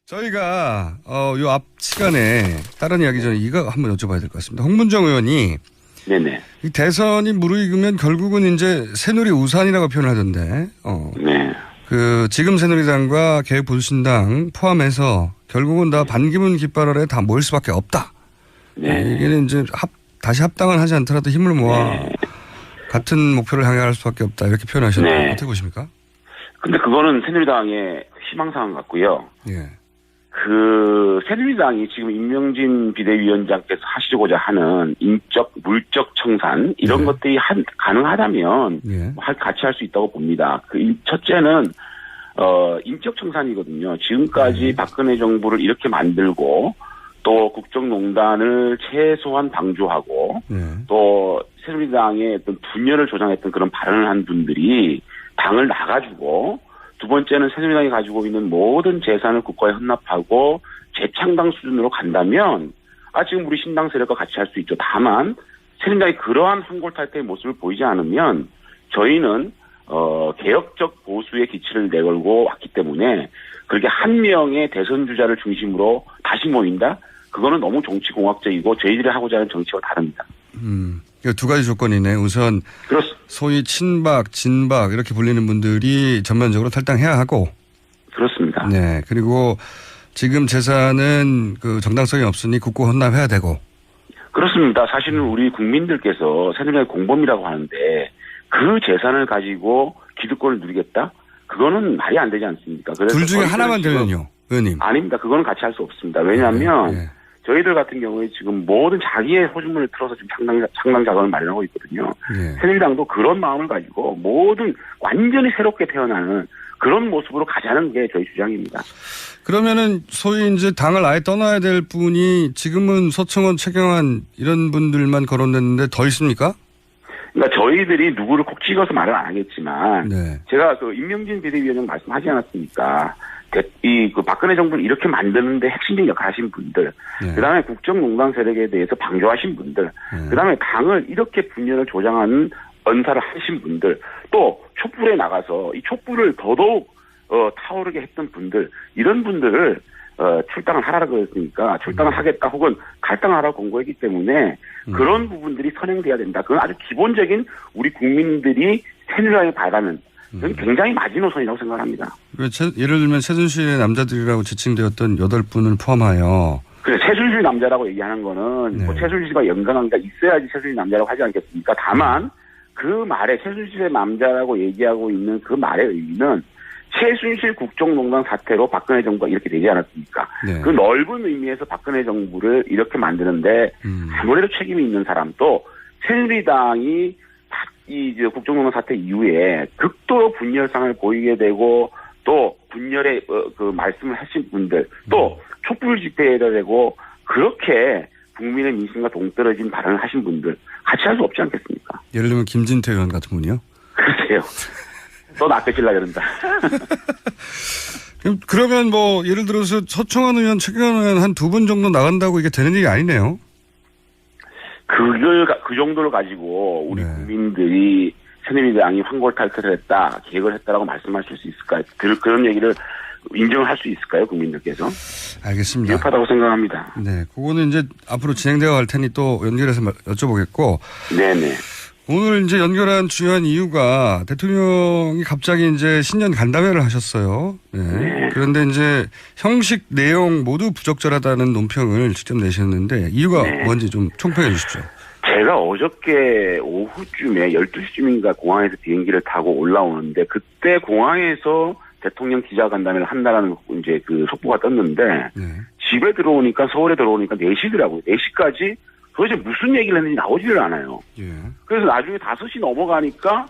저희가 요 앞 시간에 다른 이야기 전에 이거 한번 여쭤봐야 될 것 같습니다. 홍문정 의원이 네네. 이 대선이 무르익으면 결국은 이제 새누리 우산이라고 표현을 하던데. 네. 그 지금 새누리당과 개혁보수신당 포함해서 결국은 다 반기문 깃발 아래 다 모일 수밖에 없다. 네. 이게는 이제 다시 합당은 하지 않더라도 힘을 모아 네. 같은 목표를 향해 갈 수밖에 없다. 이렇게 표현하셨는데 네. 어떻게 보십니까? 근데 그거는 새누리당의 희망사항 같고요. 예. 그 새누리당이 지금 임명진 비대위원장께서 하시고자 하는 인적, 물적 청산 이런 네. 것들이 가능하다면 예. 같이 할 수 있다고 봅니다. 첫째는 인적 청산이거든요. 지금까지 박근혜 정부를 이렇게 만들고 또 국정농단을 최소한 방조하고 예. 또 새누리당의 어떤 분열을 조장했던 그런 발언을 한 분들이 당을 나가주고 두 번째는 새누리당이 가지고 있는 모든 재산을 국가에 헌납하고 재창당 수준으로 간다면 지금 우리 신당 세력과 같이 할 수 있죠. 다만 새누리당이 그러한 환골탈태의 모습을 보이지 않으면 저희는 개혁적 보수의 기치를 내걸고 왔기 때문에 그렇게 한 명의 대선 주자를 중심으로 다시 모인다? 그거는 너무 정치공학적이고 저희들이 하고자 하는 정치와 다릅니다. 두 가지 조건이네. 우선 소위 친박, 진박 이렇게 불리는 분들이 전면적으로 탈당해야 하고. 그렇습니다. 네. 그리고 지금 재산은 그 정당성이 없으니 국고 헌납해야 되고. 그렇습니다. 사실은 우리 국민들께서 새누리당의 공범이라고 하는데 그 재산을 가지고 기득권을 누리겠다? 그거는 말이 안 되지 않습니까? 그래서 둘 중에 하나만 되면요, 의원님. 아닙니다. 그거는 같이 할 수 없습니다. 왜냐하면 네. 저희들 같은 경우에 지금 모든 자기의 소중물을 틀어서 지금 창당 자금을 마련하고 있거든요. 네. 새누리당도 그런 마음을 가지고 모든 완전히 새롭게 태어나는 그런 모습으로 가자는 게 저희 주장입니다. 그러면은 소위 이제 당을 아예 떠나야 될 분이 지금은 서청원, 최경환 이런 분들만 거론됐는데 더 있습니까? 그러니까 저희들이 누구를 꼭 찍어서 말을 안 하겠지만 네. 제가 그 임명진 비대위원장 말씀하지 않았습니까? 그 박근혜 정부를 이렇게 만드는데 핵심적인 역할 하신 분들, 네. 그 다음에 국정농단 세력에 대해서 방조하신 분들, 네. 그 다음에 당을 이렇게 분열을 조장하는 언사를 하신 분들, 또 촛불에 나가서 이 촛불을 더더욱 타오르게 했던 분들, 이런 분들을 출당을 하라고 그랬으니까 출당을 하겠다 혹은 갈당하라고 공고했기 때문에 그런 부분들이 선행돼야 된다. 그건 아주 기본적인 우리 국민들이 새누리당에 바라는 그건 굉장히 마지노선이라고 생각합니다. 예를 들면 최순실의 남자들이라고 지칭되었던 8분을 포함하여. 그래, 최순실 남자라고 얘기하는 거는 네. 뭐 최순실과 연관관계가 있어야지 최순실 남자라고 하지 않겠습니까? 다만 그 말에 최순실의 남자라고 얘기하고 있는 그 말의 의미는 최순실 국정농단 사태로 박근혜 정부가 이렇게 되지 않았습니까? 네. 그 넓은 의미에서 박근혜 정부를 이렇게 만드는데 아무래도 책임이 있는 사람도 새누리당이 이 국정농단 사태 이후에 극도로 분열상을 보이게 되고 또 분열의 그 말씀을 하신 분들 또 촛불 집회에다 대고 그렇게 국민의 민심과 동떨어진 발언을 하신 분들 같이 할 수 없지 않겠습니까? 예를 들면 김진태 의원 같은 분이요? 글쎄요. 또 낚여질라 그런다. 그러면 뭐 예를 들어서 서청원 의원, 최경환 의원 한 2분 정도 나간다고 이게 되는 일이 아니네요. 그 정도를 가지고 우리 네. 국민들이 새누리당이 환골탈퇴를 했다, 계획을 했다라고 말씀하실 수 있을까요? 그런 얘기를 인정할 수 있을까요, 국민들께서? 알겠습니다. 비겁하다고 생각합니다. 네, 그거는 이제 앞으로 진행되어 갈 테니 또 연결해서 여쭤보겠고. 네네. 오늘 이제 연결한 중요한 이유가 대통령이 갑자기 이제 신년 간담회를 하셨어요. 네. 네. 그런데 이제 형식 내용 모두 부적절하다는 논평을 직접 내셨는데 이유가 네. 뭔지 좀 총평해 주십시오. 제가 어저께 오후쯤에 12시쯤인가 공항에서 비행기를 타고 올라오는데 그때 공항에서 대통령 기자간담회를 한다라는 이제 그 속보가 떴는데 네. 집에 들어오니까 서울에 들어오니까 4시더라고요. 4시까지 도대체 무슨 얘기를 했는지 나오지를 않아요. 예. 그래서 나중에 5시 넘어가니까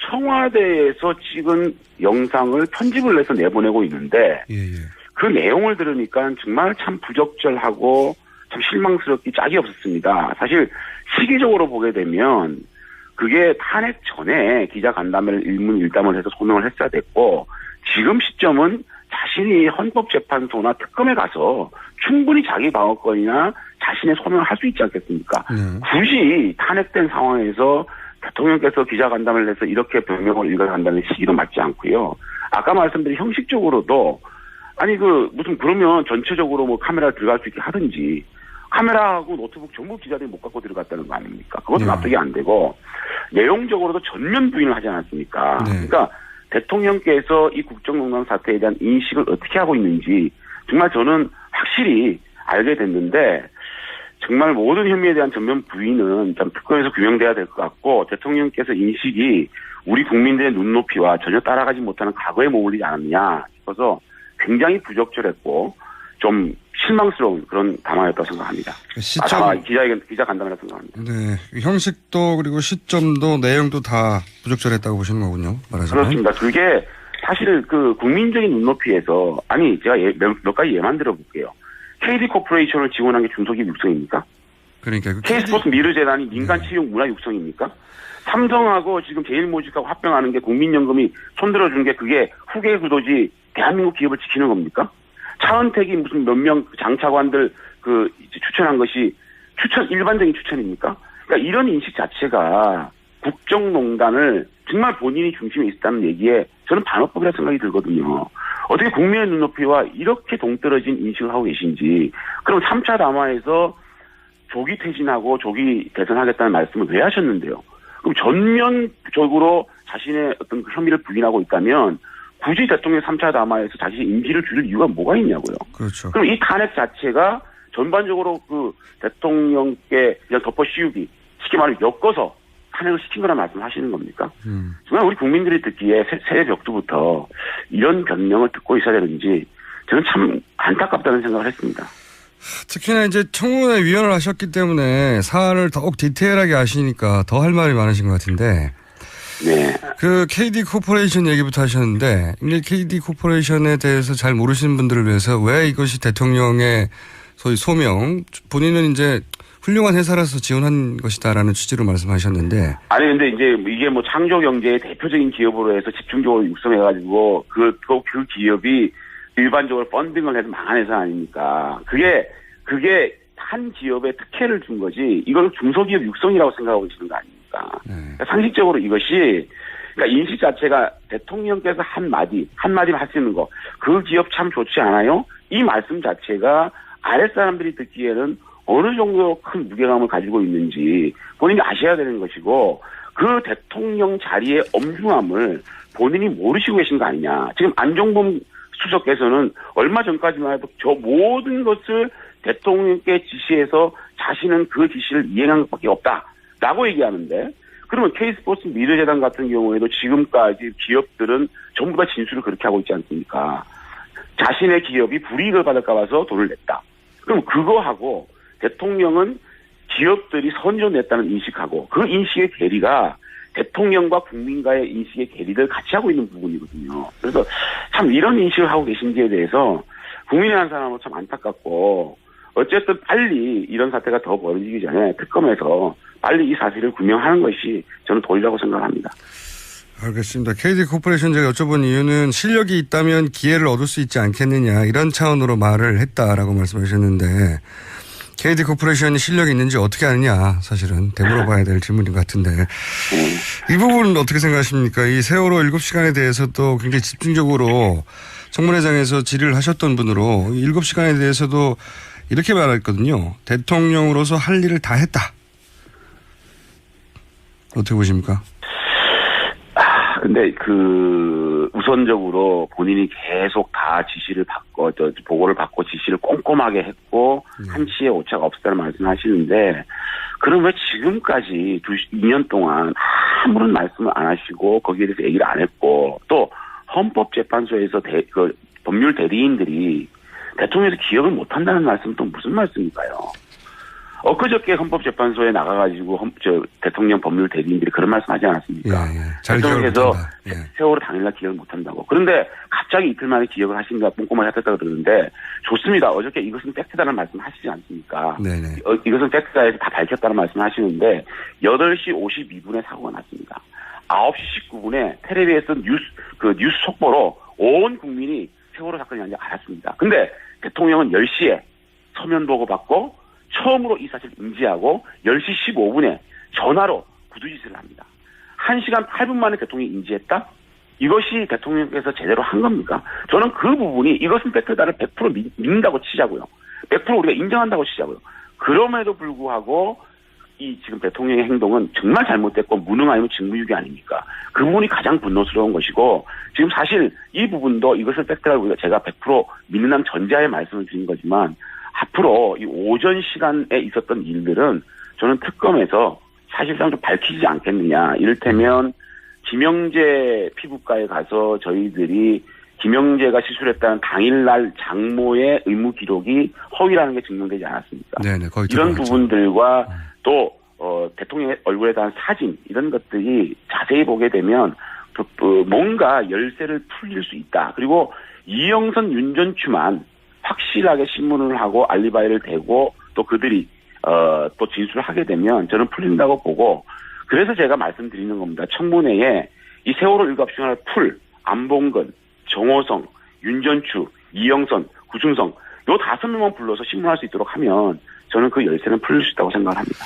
청와대에서 찍은 영상을 편집을 해서 내보내고 있는데 예. 그 내용을 들으니까 정말 참 부적절하고 참 실망스럽기 짝이 없었습니다. 사실 시기적으로 보게 되면 그게 탄핵 전에 기자간담회를 일문일담을 해서 소명을 했어야 됐고 지금 시점은 자신이 헌법재판소나 특검에 가서 충분히 자기 방어권이나 자신의 소명을 할 수 있지 않겠습니까? 굳이 탄핵된 상황에서 대통령께서 기자간담회를 해서 이렇게 변명을 읽어간다는 시기도 맞지 않고요. 아까 말씀드린 형식적으로도 아니 무슨 그러면 전체적으로 뭐 카메라 들어갈 수 있게 하든지 카메라하고 노트북 전부 기자들이 못 갖고 들어갔다는 거 아닙니까? 그것도 납득이 안 되고 내용적으로도 전면 부인을 하지 않았습니까? 네. 그러니까 대통령께서 이 국정농단 사태에 대한 인식을 어떻게 하고 있는지 정말 저는 확실히 알게 됐는데 정말 모든 혐의에 대한 전면 부인은 좀 특검에서 규명돼야 될 것 같고 대통령께서 인식이 우리 국민들의 눈높이와 전혀 따라가지 못하는 과거에 머물리지 않았느냐 싶어서 굉장히 부적절했고 좀 실망스러운 그런 담화였다고 생각합니다. 기자 간담회라고 생각합니다. 네, 형식도 그리고 시점도 내용도 다 부적절했다고 보시는 거군요. 말하자면. 그렇습니다. 그게 사실 국민적인 눈높이에서 아니 제가 몇 가지 예만 들어볼게요. KD 코퍼레이션을 지원한 게 중소기업 육성입니까? 그러니까 K스포츠 미르재단이 민간 채용 문화 육성입니까? 삼성하고 지금 제일모직하고 합병하는 게 국민연금이 손들어준 게 그게 후계 구도지 대한민국 기업을 지키는 겁니까? 차은택이 무슨 몇 명 장차관들 추천한 것이 일반적인 추천입니까? 그러니까 이런 인식 자체가 국정농단을 정말 본인이 중심에 있다는 얘기에 저는 반어법이라 생각이 들거든요. 어떻게 국민의 눈높이와 이렇게 동떨어진 인식을 하고 계신지. 그럼 3차 담화에서 조기 퇴진하고 조기 대선하겠다는 말씀을 왜 하셨는데요? 그럼 전면적으로 자신의 어떤 혐의를 부인하고 있다면 굳이 대통령 3차 담화에서 자신의 인지를 줄일 이유가 뭐가 있냐고요. 그렇죠. 그럼 이 탄핵 자체가 전반적으로 대통령께 그냥 덮어 씌우기, 쉽게 말하면 엮어서 탄핵을 시킨 거란 말씀을 하시는 겁니까? 정말 우리 국민들이 듣기에 새해 벽두부터 이런 변명을 듣고 있어야 되는지 저는 참 안타깝다는 생각을 했습니다. 특히나 이제 청문회 위원을 하셨기 때문에 사안을 더욱 디테일하게 아시니까 더 할 말이 많으신 것 같은데. 네. KD 코퍼레이션 얘기부터 하셨는데, 근데 KD 코퍼레이션에 대해서 잘 모르시는 분들을 위해서 왜 이것이 대통령의 소위 소명, 본인은 이제 훌륭한 회사라서 지원한 것이다라는 취지로 말씀하셨는데. 아니, 근데 이제 이게 뭐 창조 경제의 대표적인 기업으로 해서 집중적으로 육성해가지고 그 기업이 일반적으로 펀딩을 해서 망한 회사 아닙니까? 그게 한 기업에 특혜를 준 거지, 이걸 중소기업 육성이라고 생각하고 계시는 거 아닙니까? 그러니까 상식적으로 이것이, 그러니까 인식 자체가 대통령께서 한마디만 할 수 있는 거, 그 기업 참 좋지 않아요? 이 말씀 자체가 아랫사람들이 듣기에는 어느 정도 큰 무게감을 가지고 있는지 본인이 아셔야 되는 것이고, 그 대통령 자리의 엄중함을 본인이 모르시고 계신 거 아니냐. 지금 안종범 수석께서는 얼마 전까지만 해도 저 모든 것을 대통령께 지시해서 자신은 그 지시를 이행한 것밖에 없다라고 얘기하는데, 그러면 K스포츠 미르재단 같은 경우에도 지금까지 기업들은 전부 다 진술을 그렇게 하고 있지 않습니까? 자신의 기업이 불이익을 받을까 봐서 돈을 냈다. 그럼 그거하고 대통령은 기업들이 선전 냈다는 인식하고 그 인식의 괴리가 대통령과 국민과의 인식의 괴리를 같이 하고 있는 부분이거든요. 그래서 참 이런 인식을 하고 계신지에 대해서 국민의 한 사람은 참 안타깝고, 어쨌든 빨리 이런 사태가 더 벌어지기 전에 특검에서 빨리 이 사실을 규명하는 것이 저는 도리라고 생각합니다. 알겠습니다. KD 코퍼레이션 제가 여쭤본 이유는 실력이 있다면 기회를 얻을 수 있지 않겠느냐 이런 차원으로 말을 했다라고 말씀하셨는데, KD 코퍼레이션이 실력이 있는지 어떻게 아느냐 사실은 되물어봐야 될 질문인 것 같은데 이 부분은 어떻게 생각하십니까? 이 세월호 7시간에 대해서도 굉장히 집중적으로 청문회장에서 질의를 하셨던 분으로 7시간에 대해서도 이렇게 말했거든요. 대통령으로서 할 일을 다 했다. 어떻게 보십니까? 근데 우선적으로 본인이 계속 다 지시를 받고, 보고를 받고 지시를 꼼꼼하게 했고, 한치의 오차가 없었다는 말씀을 하시는데, 그럼 왜 지금까지 2년 동안 아무런 말씀을 안 하시고, 거기에 대해서 얘기를 안 했고, 또, 헌법재판소에서 법률 대리인들이 대통령에서 기억을 못 한다는 말씀은 또 무슨 말씀일까요? 엊그저께 헌법재판소에 나가가지고 대통령 법률 대리인들이 그런 말씀하지 않았습니까? 대통령께서 세월호 당일날 기억을 못한다고. 그런데 갑자기 이틀 만에 기억을 하신다, 꼼꼼하게 하셨다 그러는데 좋습니다. 어저께 이것은 팩트다는 말씀 하시지 않습니까? 네네. 이것은 팩트다 해서 다 밝혔다는 말씀 하시는데 8시 52분에 사고가 났습니다. 9시 19분에 텔레비에서 뉴스 속보로 온 국민이 세월호 사건이 아닌지 알았습니다. 근데 대통령은 10시에 서면 보고 받고 처음으로 이 사실을 인지하고 10시 15분에 전화로 구두짓을 합니다. 1시간 8분 만에 대통령이 인지했다? 이것이 대통령께서 제대로 한 겁니까? 저는 그 부분이 이것은 팩트다를 100% 믿는다고 치자고요. 100% 우리가 인정한다고 치자고요. 그럼에도 불구하고 이 지금 대통령의 행동은 정말 잘못됐고 무능 아니면 직무유기 아닙니까? 그 부분이 가장 분노스러운 것이고 지금 사실 이 부분도 이것을 팩트라고 제가 100% 믿는다는 전제하에 말씀을 드린 거지만 앞으로 이 오전 시간에 있었던 일들은 저는 특검에서 사실상 좀 밝히지 않겠느냐. 이를테면 김영재 피부과에 가서 저희들이 김영재가 시술했다는 당일날 장모의 의무 기록이 허위라는 게 증명되지 않았습니까? 네네, 거의 이런 들어갔죠. 부분들과 또 대통령의 얼굴에 대한 사진 이런 것들이 자세히 보게 되면 뭔가 열쇠를 풀릴 수 있다. 그리고 이영선 윤전추만 확실하게 신문을 하고 알리바이를 대고 또 그들이 또 진술을 하게 되면 저는 풀린다고 보고 그래서 제가 말씀드리는 겁니다. 청문회에 이 세월호 일갑시간을 안봉근, 정호성, 윤전추, 이영선, 구승성 요 5명만 불러서 신문할 수 있도록 하면 저는 그 열쇠는 풀릴 수 있다고 생각을 합니다.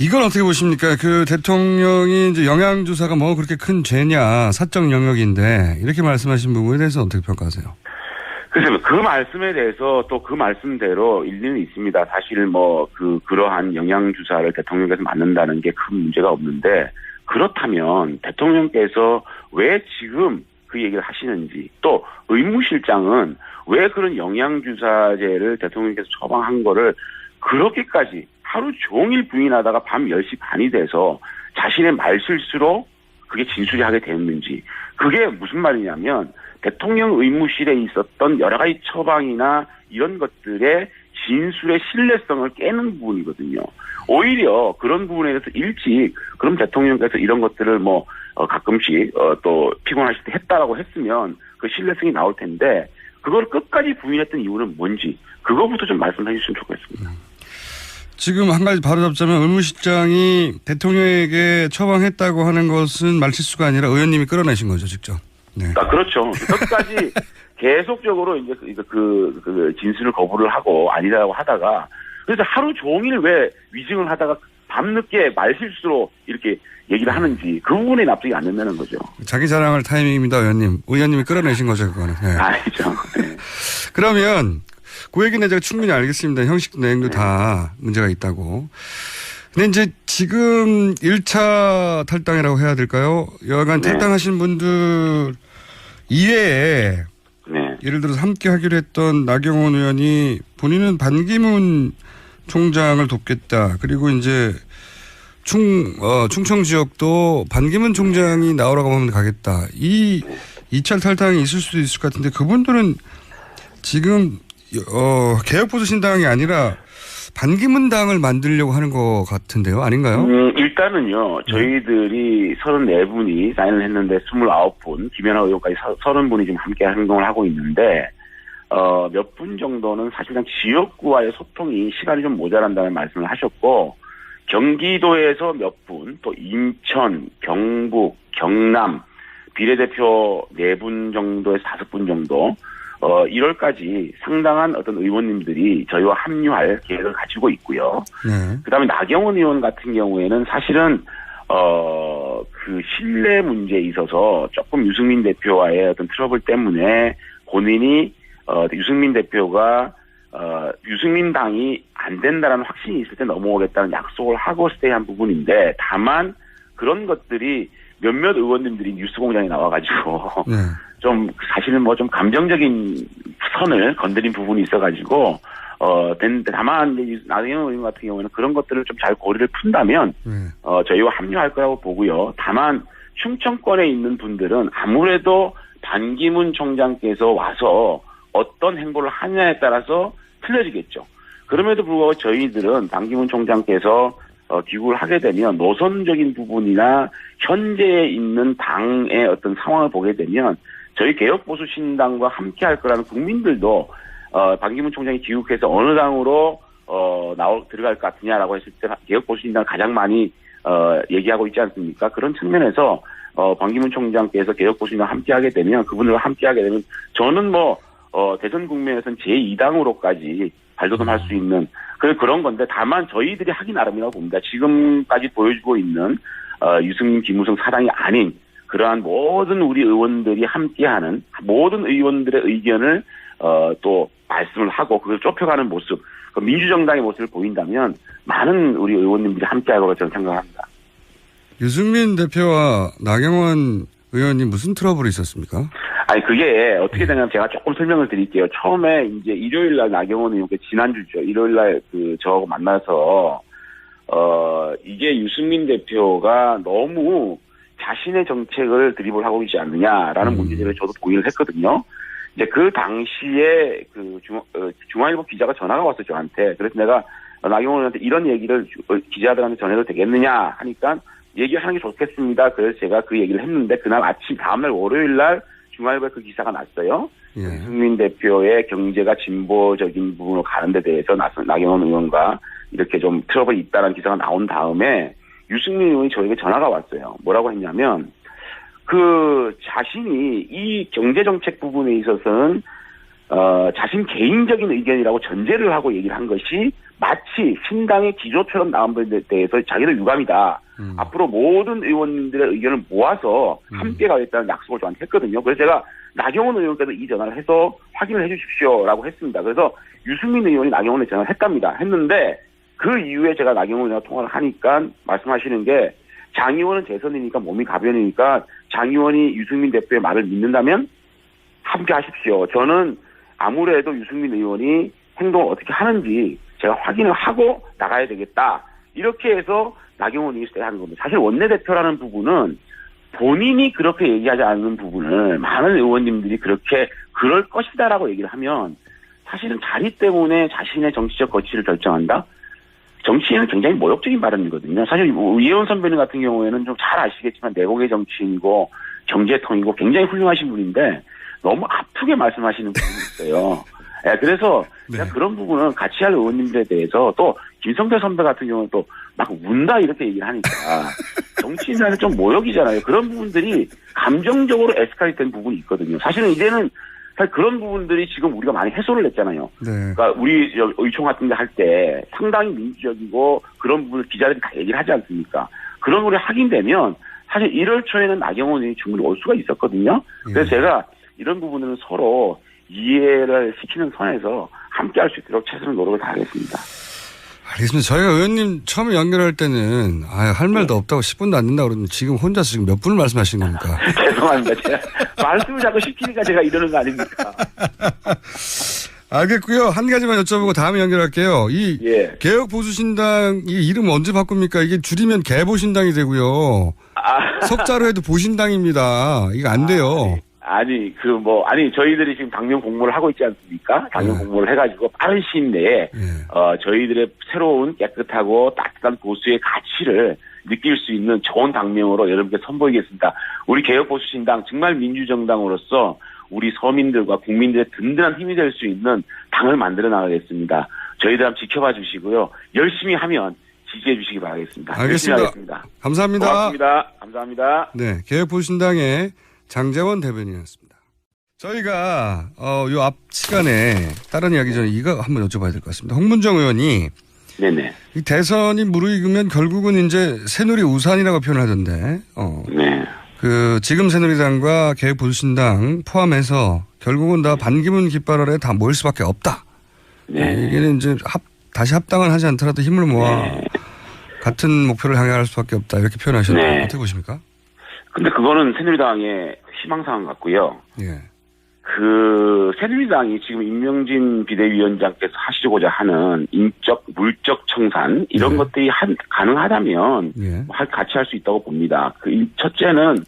이건 어떻게 보십니까? 그 대통령이 이제 영양주사가 뭐 그렇게 큰 죄냐, 사적 영역인데 이렇게 말씀하신 부분에 대해서 어떻게 평가하세요? 글쎄요, 그 말씀에 대해서 또 그 말씀대로 일리는 있습니다. 사실 그러한 영양주사를 대통령께서 맞는다는 게 큰 문제가 없는데 그렇다면 대통령께서 왜 지금 그 얘기를 하시는지 또 의무실장은 왜 그런 영양주사제를 대통령께서 처방한 거를 그렇게까지 하루 종일 부인하다가 밤 10시 반이 돼서 자신의 말실수로 그게 진술이 하게 됐는지 그게 무슨 말이냐면 대통령 의무실에 있었던 여러 가지 처방이나 이런 것들의 진술의 신뢰성을 깨는 부분이거든요. 오히려 그런 부분에 대해서 일찍 그럼 대통령께서 이런 것들을 가끔씩 또 피곤하실 때 했다라고 했으면 그 신뢰성이 나올 텐데 그걸 끝까지 부인했던 이유는 뭔지 그거부터 좀 말씀해 주시면 좋겠습니다. 지금 한 가지 바로 잡자면 의무실장이 대통령에게 처방했다고 하는 것은 말실수가 아니라 의원님이 끌어내신 거죠, 직접. 네. 그렇죠. 끝까지 계속적으로 이제 그 진술을 거부를 하고 아니라고 하다가 그래서 하루 종일 왜 위증을 하다가 밤늦게 말실수로 이렇게 얘기를 하는지 그 부분에 납득이 안 된다는 거죠. 자기 자랑할 타이밍입니다, 의원님. 의원님이 끌어내신 거죠, 그거는. 네. 아니죠. 네. 그러면 그 얘기는 제가 충분히 알겠습니다. 형식 내용도 네. 다 문제가 있다고. 근데 이제 지금 1차 탈당이라고 해야 될까요? 여하간 네. 탈당하신 분들 이외에 네. 예를 들어서 함께 하기로 했던 나경원 의원이 본인은 반기문 총장을 돕겠다. 그리고 이제 충청 지역도 반기문 총장이 나오라고 하면 가겠다. 이 2차 탈당이 있을 수도 있을 것 같은데 그분들은 지금 개혁보수신당이 아니라 반기문 당을 만들려고 하는 것 같은데요. 아닌가요? 일단은요. 저희들이 34분이 사인을 했는데 29분, 김연아 의원까지 30분이 지금 함께 행동을 하고 있는데 몇 분 정도는 사실상 지역구와의 소통이 시간이 좀 모자란다는 말씀을 하셨고 경기도에서 몇 분, 또 인천, 경북, 경남 비례대표 4분 정도에서 5분 정도 1월까지 상당한 어떤 의원님들이 저희와 합류할 계획을 가지고 있고요. 네. 그다음에 나경원 의원 같은 경우에는 사실은 그 신뢰 문제에 있어서 조금 유승민 대표와의 어떤 트러블 때문에 본인이 유승민 대표가 유승민 당이 안 된다라는 확신이 있을 때 넘어오겠다는 약속을 하고 스테이한 부분인데 다만 그런 것들이 몇몇 의원님들이 뉴스공장에 나와가지고 네. 좀 사실은 좀 감정적인 선을 건드린 부분이 있어가지고 다만 이제 나경원 의원 같은 경우에는 그런 것들을 좀 잘 고리를 푼다면 네. 저희와 합류할 거라고 보고요. 다만 충청권에 있는 분들은 아무래도 반기문 총장께서 와서 어떤 행보를 하냐에 따라서 틀려지겠죠. 그럼에도 불구하고 저희들은 반기문 총장께서 귀국을 하게 되면 노선적인 부분이나 현재에 있는 당의 어떤 상황을 보게 되면 저희 개혁보수신당과 함께 할 거라는 국민들도 반기문 총장이 귀국해서 어느 당으로 들어갈 것 같으냐라고 했을 때 개혁보수신당 가장 많이 얘기하고 있지 않습니까? 그런 측면에서 반기문 총장께서 개혁보수신당 함께 하게 되면 그분들과 함께 하게 되면 저는 대선 국면에서는 제2당으로까지 발돋움할 수 있는 그런 건데 다만 저희들이 하기 나름이라고 봅니다. 지금까지 보여주고 있는 유승민, 김무성 사당이 아닌 그러한 모든 우리 의원들이 함께하는 모든 의원들의 의견을 또 말씀을 하고 그걸 좁혀가는 모습, 그 민주정당의 모습을 보인다면 많은 우리 의원님들이 함께할 거라고 저는 생각합니다. 유승민 대표와 나경원 의원이 무슨 트러블이 있었습니까? 아니 그게 어떻게 되냐면 제가 조금 설명을 드릴게요. 처음에 이제 일요일 날 나경원 의원께 지난주죠. 일요일 날 저하고 만나서 이게 유승민 대표가 너무 자신의 정책을 드립을 하고 있지 않느냐라는 문제를 저도 고민을 했거든요. 이제 그 당시에 중앙일보 기자가 전화가 왔어요, 저한테. 그래서 내가 나경원 의원한테 이런 얘기를 기자들한테 전해도 되겠느냐 하니까 얘기하는 게 좋겠습니다. 그래서 제가 그 얘기를 했는데 그날 아침 다음날 월요일 날 중앙일보에 그 기사가 났어요. 예. 유승민 대표의 경제가 진보적인 부분으로 가는 데 대해서 나경원 의원과 이렇게 좀 트러블이 있다는 기사가 나온 다음에 유승민 의원이 저에게 전화가 왔어요. 뭐라고 했냐면 자신이 이 경제정책 부분에 있어서는 자신 개인적인 의견이라고 전제를 하고 얘기를 한 것이 마치 신당의 기조처럼 나온 것에 대해서 자기도 유감이다. 앞으로 모든 의원님들의 의견을 모아서 함께 가겠다는 약속을 저한테 했거든요. 그래서 제가 나경원 의원께서 이 전화를 해서 확인을 해 주십시오라고 했습니다. 그래서 유승민 의원이 나경원에 전화를 했답니다. 했는데 그 이후에 제가 나경원 의원과 통화를 하니까 말씀하시는 게 장 의원은 재선이니까 몸이 가벼우니까 장 의원이 유승민 대표의 말을 믿는다면 함께 하십시오. 저는 아무래도 유승민 의원이 행동을 어떻게 하는지 제가 확인을 하고 나가야 되겠다. 이렇게 해서 나경원 의원이 하는 겁니다. 사실 원내대표라는 부분은 본인이 그렇게 얘기하지 않는 부분을 많은 의원님들이 그렇게 그럴 것이다라고 얘기를 하면 사실은 자리 때문에 자신의 정치적 거취를 결정한다? 정치인은 굉장히 모욕적인 발언이거든요. 사실 이혜원 선배님 같은 경우에는 좀 잘 아시겠지만 내공의 정치인이고 경제통이고 굉장히 훌륭하신 분인데 너무 아프게 말씀하시는 부분이 있어요. 예, 그래서 네. 그런 부분은 같이 할 의원님들에 대해서 또 김성태 선배 같은 경우는 또 막 운다 이렇게 얘기를 하니까 정치인한테 좀 모욕이잖아요. 그런 부분들이 감정적으로 에스컬레이트 된 부분이 있거든요. 사실은 이제는 사실 그런 부분들이 지금 우리가 많이 해소를 했잖아요. 네. 그러니까 우리 의총 같은 데 할 때 상당히 민주적이고 그런 부분을 기자들이 다 얘기를 하지 않습니까? 그런 걸 확인되면 사실 1월 초에는 나경원 의원이 충분히 올 수가 있었거든요. 그래서 제가 이런 부분은 서로 이해를 시키는 선에서 함께 할 수 있도록 최선의 노력을 다하겠습니다. 알겠습니다. 저희가 의원님 처음에 연결할 때는 할 말도 없다고 10분도 안 된다고 그러는데 지금 혼자서 지금 몇 분을 말씀하시는 겁니까? 죄송합니다. 제가 말씀을 자꾸 시키니까 제가 이러는 거 아닙니까? 알겠고요. 한 가지만 여쭤보고 다음에 연결할게요. 예. 개혁보수신당 이 이름 언제 바꿉니까? 이게 줄이면 개보신당이 되고요. 석자로 해도 보신당입니다. 이거 안 돼요. 저희들이 지금 당면 공모를 하고 있지 않습니까? 당면 공모를 해가지고 빠른 시일 내에, 저희들의 새로운 깨끗하고 따뜻한 보수의 가치를 느낄 수 있는 좋은 당명으로 여러분께 선보이겠습니다. 우리 개혁보수신당 정말 민주정당으로서 우리 서민들과 국민들의 든든한 힘이 될 수 있는 당을 만들어 나가겠습니다. 저희들 한번 지켜봐 주시고요. 열심히 하면 지지해 주시기 바라겠습니다. 알겠습니다. 하겠습니다. 감사합니다. 고맙습니다. 감사합니다. 네, 개혁보수신당의 장재원 대변인이었습니다. 저희가 요 앞 시간에 다른 이야기 전에 이거 한번 여쭤봐야 될 것 같습니다. 홍문정 의원이 네네. 이 대선이 무르익으면 결국은 이제 새누리 우산이라고 표현을 하던데. 네. 지금 새누리당과 개혁보수신당 포함해서 결국은 다 반기문 깃발 아래 다 모일 수밖에 없다. 네. 이게는 이제 다시 합당은 하지 않더라도 힘을 모아 같은 목표를 향해 갈 수밖에 없다. 이렇게 표현하셨는데 네. 어떻게 보십니까? 근데 그거는 새누리당의 희망사항 같고요. 예. 새누리당이 지금 임명진 비대위원장께서 하시고자 하는 물적 청산, 이런 것들이 가능하다면, 같이 할 수 있다고 봅니다. 첫째는,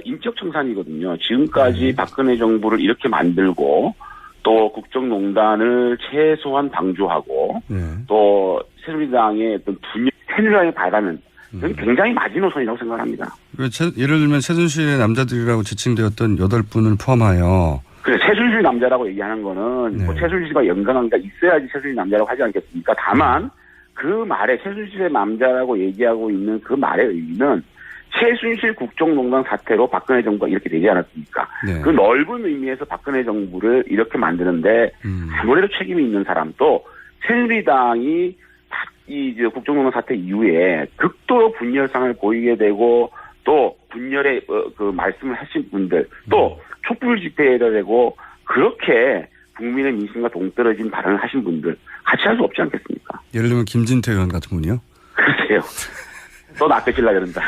인적 청산이거든요. 지금까지 박근혜 정부를 이렇게 만들고, 또 국정농단을 최소한 방조하고, 또 새누리당의 어떤 새누리당에 바라는, 굉장히 마지노선이라고 생각합니다. 예를 들면 최순실의 남자들이라고 지칭되었던 8분을 포함하여. 그래, 최순실 남자라고 얘기하는 거는 뭐 최순실과 연관관계가 있어야지 최순실 남자라고 하지 않겠습니까? 다만 그 말에 최순실의 남자라고 얘기하고 있는 그 말의 의미는 최순실 국정농단 사태로 박근혜 정부가 이렇게 되지 않았습니까? 네. 그 넓은 의미에서 박근혜 정부를 이렇게 만드는데 아무래도 책임이 있는 사람, 또 새누리당이 이 국정농단 사태 이후에 극도로 분열상을 보이게 되고 또 분열의 그 말씀을 하신 분들, 또 촛불 집회에다 대고 그렇게 국민의 민심과 동떨어진 발언을 하신 분들 같이 할 수 없지 않겠습니까? 예를 들면 김진태 의원 같은 분이요? 글쎄요. 또 낚여질라 그런다.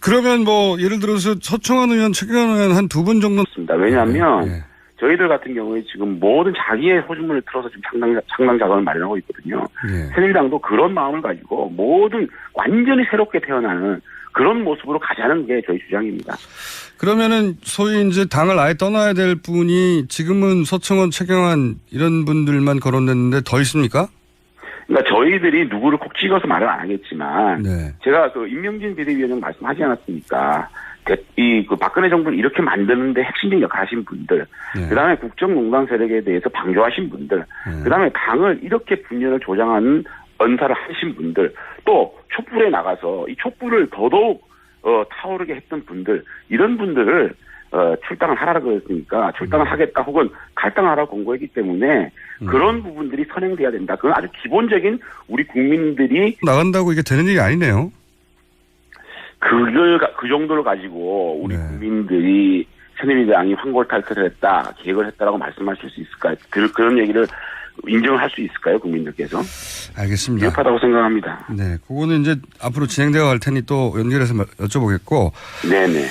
그러면 뭐 예를 들어서 서청원 의원, 최경환 의원 한 두 분 정도 있습니다. 왜냐하면 네. 저희들 같은 경우에 지금 모든 자기의 소주문을 틀어서 지금 창당 자금을 마련하고 있거든요. 네. 새누리당도 그런 마음을 가지고 모든 완전히 새롭게 태어나는 그런 모습으로 가자는 게 저희 주장입니다. 그러면은 소위 이제 당을 아예 떠나야 될 분이 지금은 서청원, 최경환 이런 분들만 거론됐는데 더 있습니까? 그러니까 저희들이 누구를 콕 찍어서 말은 안 하겠지만 네. 제가 그 임명진 비대위원장 말씀하지 않았습니까? 그 박근혜 정부를 이렇게 만드는데 핵심적 역할 하신 분들, 네. 그다음에 국정농단 세력에 대해서 방조하신 분들, 네. 그다음에 당을 이렇게 분열을 조장하는 언사를 하신 분들, 또 촛불에 나가서 이 촛불을 더더욱 타오르게 했던 분들, 이런 분들을 출당을 하라고 그랬으니까 출당을 하겠다 혹은 갈당하라고 권고했기 때문에 그런 부분들이 선행돼야 된다. 그건 아주 기본적인 우리 국민들이 나간다고 이게 되는 일이 아니네요. 그 정도를 가지고 우리 네. 국민들이 새누리당이 황골탈퇴를 했다, 계획을 했다라고 말씀하실 수 있을까요? 그런 얘기를 인정을 할 수 있을까요, 국민들께서? 알겠습니다. 비겁하다고 생각합니다. 네, 그거는 이제 앞으로 진행되어 갈 테니 또 연결해서 여쭤보겠고. 네네.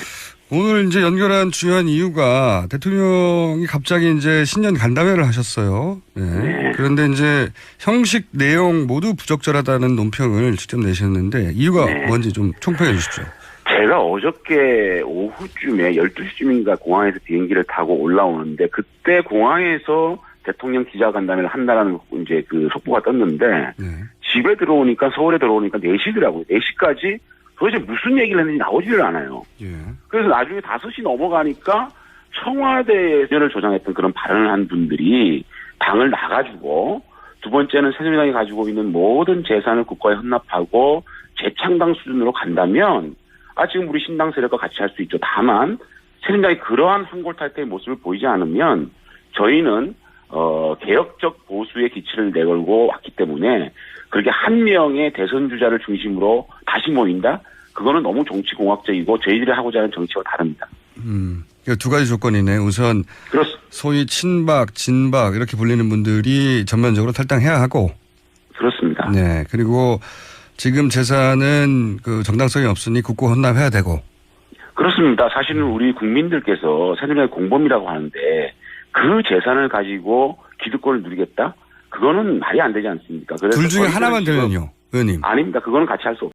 오늘 이제 연결한 주요한 이유가 대통령이 갑자기 이제 신년 간담회를 하셨어요. 네. 네. 그런데 이제 형식 내용 모두 부적절하다는 논평을 직접 내셨는데 이유가 네. 뭔지 좀 총평해 주십시오. 제가 어저께 오후쯤에 12시쯤인가 공항에서 비행기를 타고 올라오는데 그때 공항에서 대통령 기자간담회를 한다라는 이제 그 속보가 떴는데 네. 집에 들어오니까 서울에 들어오니까 4시더라고요. 4시까지 도대체 무슨 얘기를 했는지 나오지를 않아요. 예. 그래서 나중에 5시 넘어가니까 청와대에 를 조장했던 그런 발언을 한 분들이 당을 나가지고 두 번째는 새누리당이 가지고 있는 모든 재산을 국가에 헌납하고 재창당 수준으로 간다면 지금 우리 신당 세력과 같이 할 수 있죠. 다만 새누리당이 그러한 황골탈퇴의 모습을 보이지 않으면 저희는 개혁적 보수의 기치를 내걸고 왔기 때문에 그렇게 한 명의 대선 주자를 중심으로 다시 모인다? 그거는 너무 정치공학적이고 저희들이 하고자 하는 정치와 다릅니다. 두 가지 조건이네. 우선 소위 친박, 진박 이렇게 불리는 분들이 전면적으로 탈당해야 하고. 그렇습니다. 네. 그리고 지금 재산은 그 정당성이 없으니 국고 헌납해야 되고. 그렇습니다. 사실은 우리 국민들께서 새누리당의 공범이라고 하는데 그 재산을 가지고 기득권을 누리겠다? 그거는 말이 안 되지 않습니까? 그래서 둘 중에 하나만 되면요, 의원님. 아닙니다. 그거는 같이 할 수 없습니다.